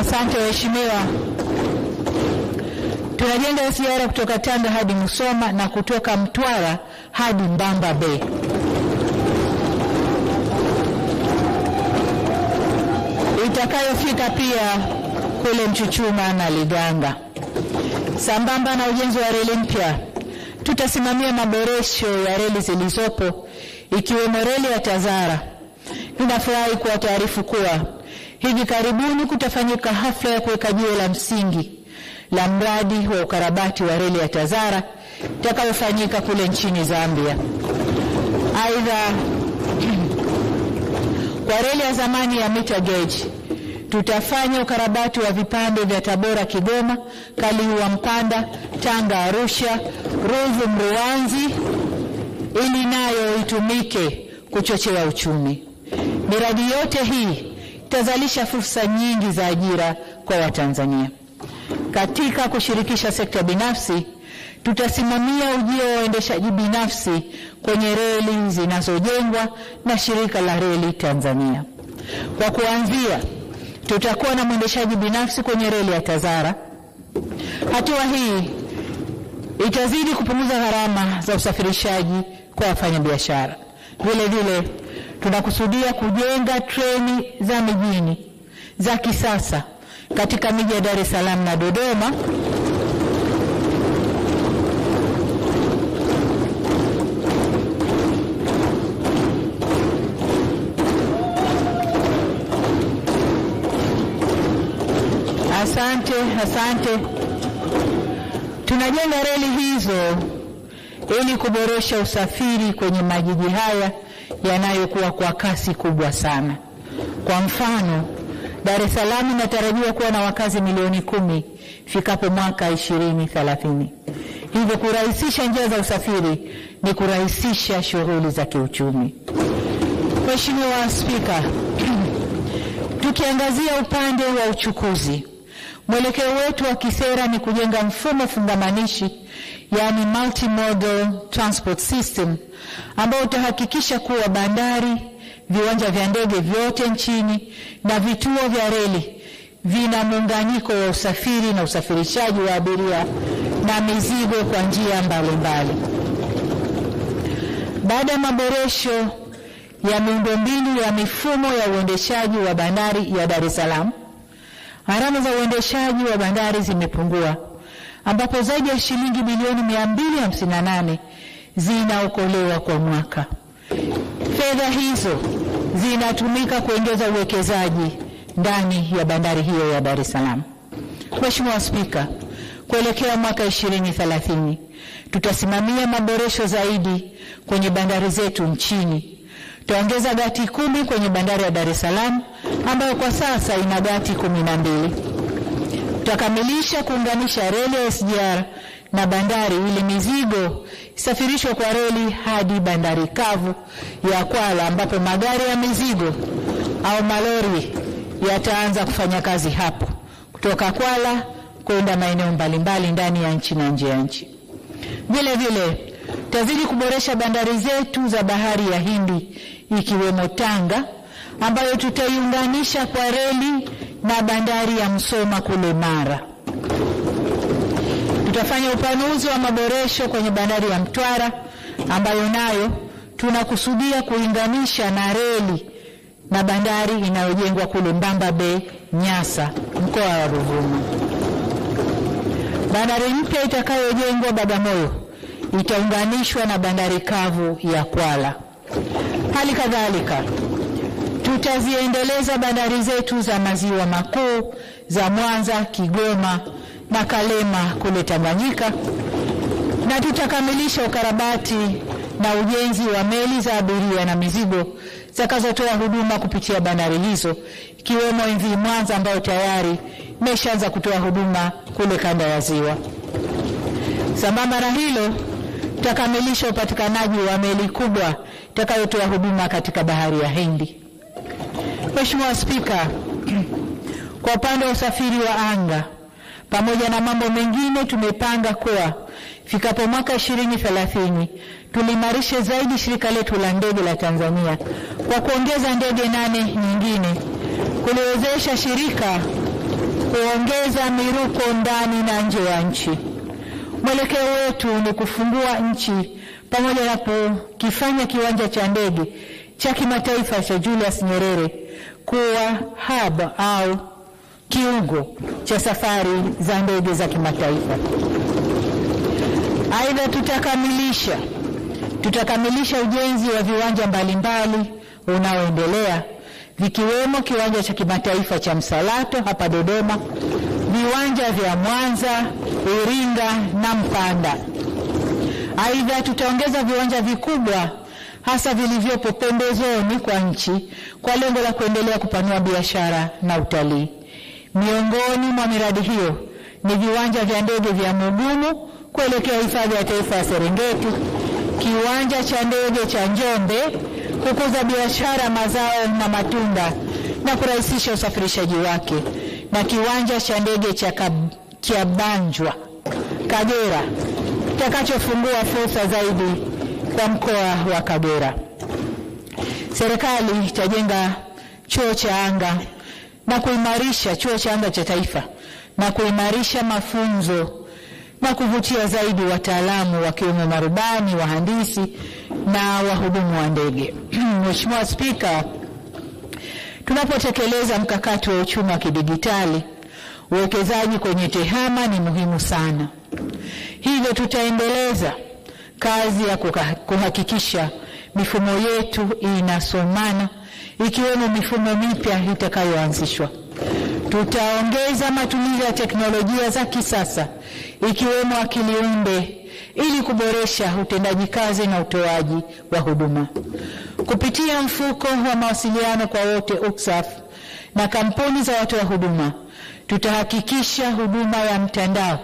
Asante waheshimiwa. Tunajenga SGR kutoka Tanga hadi Musoma na kutoka Mtwara hadi Mbamba Bay. Itakayofika pia kule Mchuchuma na Liganga. Sambamba na ujenzi wa reli mpya, tutasimamia maboresho ya reli zilizopo ikiwemo reli ya Tazara. Ninafurahi kuwa taarifu kuwa hivi karibuni kutafanyika hafla ya kuweka jiwe la msingi la mradi wa ukarabati wa reli ya Tazara itakayofanyika kule nchini Zambia. Aidha, kwa reli ya zamani ya meter gauge, tutafanya ukarabati wa vipande vya Tabora Kigoma, Kaliua Mpanda, Tanga Arusha, Ruvu Mruanzi ili nayo itumike kuchochea uchumi. Miradi yote hii itazalisha fursa nyingi za ajira kwa Watanzania. Katika kushirikisha sekta binafsi, tutasimamia ujio wa waendeshaji binafsi kwenye reli zinazojengwa na Shirika la Reli Tanzania. Kwa kuanzia, tutakuwa na mwendeshaji binafsi kwenye reli ya Tazara. Hatua hii itazidi kupunguza gharama za usafirishaji kwa wafanyabiashara. Vile vile, tunakusudia kujenga treni za mijini za kisasa katika miji ya Dar es Salaam na Dodoma Asante. Tunajenga reli hizo ili kuboresha usafiri kwenye majiji haya yanayokuwa kwa kasi kubwa sana. Kwa mfano, Dar es Salaam inatarajiwa kuwa na wakazi milioni 10 fikapo mwaka 2030. Hivyo kurahisisha njia za usafiri ni kurahisisha shughuli za kiuchumi. Mheshimiwa Spika, tukiangazia upande wa uchukuzi, mwelekeo wetu wa kisera ni kujenga mfumo fungamanishi, yani multimodal transport system, ambao utahakikisha kuwa bandari, viwanja vya ndege vyote nchini na vituo vya reli vina muunganiko wa usafiri na usafirishaji wa abiria na mizigo kwa njia mbalimbali. Baada ya maboresho ya miundombinu ya mifumo ya uendeshaji wa bandari ya Dar es Salaam, gharama za uendeshaji wa bandari zimepungua, ambapo zaidi ya shilingi bilioni 258 zinaokolewa kwa mwaka. Fedha hizo zinatumika kuongeza uwekezaji ndani ya bandari hiyo ya Dar es Salaam. Mheshimiwa Spika, kuelekea mwaka 2030 tutasimamia maboresho zaidi kwenye bandari zetu nchini. Tutaongeza gati 10 kwenye bandari ya Dar es Salaam ambayo kwa sasa ina gati 12. Tutakamilisha kuunganisha reli ya SGR na bandari ili mizigo isafirishwe kwa reli hadi bandari kavu ya Kwala, ambapo magari ya mizigo au malori yataanza kufanya kazi hapo kutoka Kwala kwenda maeneo mbalimbali ndani ya nchi na nje ya nchi. Vile vile, tutazidi kuboresha bandari zetu za bahari ya Hindi ikiwemo Tanga, ambayo tutaiunganisha kwa reli na bandari ya Msoma kule Mara. Tutafanya upanuzi wa maboresho kwenye bandari ya Mtwara, ambayo nayo tunakusudia kuunganisha na reli na bandari inayojengwa kule Mbamba Bay, Nyasa, mkoa wa Ruvuma. Bandari mpya itakayojengwa Bagamoyo itaunganishwa na bandari kavu ya Kwala. Hali kadhalika, tutaziendeleza bandari zetu za maziwa makuu za Mwanza, Kigoma na Kalema kule Tanganyika, na tutakamilisha ukarabati na ujenzi wa meli za abiria na mizigo zitakazotoa huduma kupitia bandari hizo, ikiwemo MV Mwanza ambayo tayari imeshaanza kutoa huduma kule kanda ya Ziwa. Sambamba na hilo, tutakamilisha upatikanaji wa meli kubwa itakayotoa huduma katika bahari ya Hindi. Mheshimiwa Spika, kwa upande wa usafiri wa anga, pamoja na mambo mengine, tumepanga kuwa fikapo mwaka 2030 tulimarishe zaidi shirika letu la ndege la Tanzania kwa kuongeza ndege 8 nyingine, kuliwezesha shirika kuongeza miruko ndani na nje ya nchi. Mwelekeo wetu ni kufungua nchi pamoja na kukifanya kiwanja cha ndege cha kimataifa cha Julius Nyerere kuwa hub au kiungo cha safari za ndege za kimataifa. Aidha, tutakamilisha ujenzi wa viwanja mbalimbali unaoendelea, vikiwemo kiwanja cha kimataifa cha Msalato hapa Dodoma, viwanja vya Mwanza, Iringa na Mpanda. Aidha, tutaongeza viwanja vikubwa hasa vilivyopo pembezoni kwa nchi kwa lengo la kuendelea kupanua biashara na utalii. Miongoni mwa miradi hiyo ni viwanja vya ndege vya Mugumu kuelekea hifadhi ya taifa ya Serengeti, kiwanja cha ndege cha Njombe kukuza biashara mazao na matunda na kurahisisha usafirishaji wake, na kiwanja cha ndege cha Kiabanjwa Kagera kitakachofungua fursa zaidi kwa mkoa wa Kagera. Serikali itajenga chuo cha anga na kuimarisha chuo cha anga cha taifa na kuimarisha mafunzo na kuvutia zaidi wataalamu wakiwemo marubani, wahandisi na wahudumu wa ndege. Mheshimiwa Spika, tunapotekeleza mkakati wa uchumi wa kidigitali, uwekezaji kwenye TEHAMA ni muhimu sana. Hivyo tutaendeleza kazi ya kuhakikisha mifumo yetu inasomana, ikiwemo mifumo mipya itakayoanzishwa. Tutaongeza matumizi ya teknolojia za kisasa ikiwemo akili unde ili kuboresha utendaji kazi na utoaji wa huduma. Kupitia mfuko wa mawasiliano kwa wote UCSAF na kampuni za watoa huduma, tutahakikisha huduma ya mtandao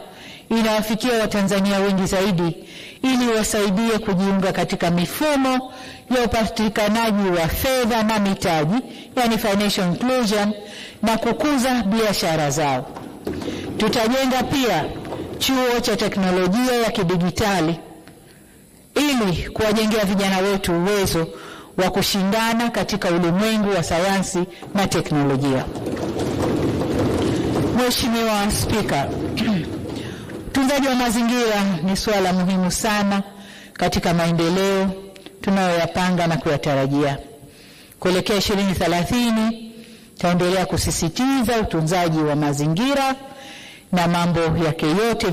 inawafikia Watanzania wengi zaidi ili wasaidie kujiunga katika mifumo ya upatikanaji wa fedha na mitaji, yani financial inclusion, na kukuza biashara zao. Tutajenga pia chuo cha teknolojia ya kidigitali ili kuwajengea vijana wetu uwezo wa kushindana katika ulimwengu wa sayansi na teknolojia. Mheshimiwa Spika, utunzaji wa mazingira ni suala muhimu sana katika maendeleo tunayoyapanga na kuyatarajia. Kuelekea 2030, taendelea kusisitiza utunzaji wa mazingira na mambo yake yote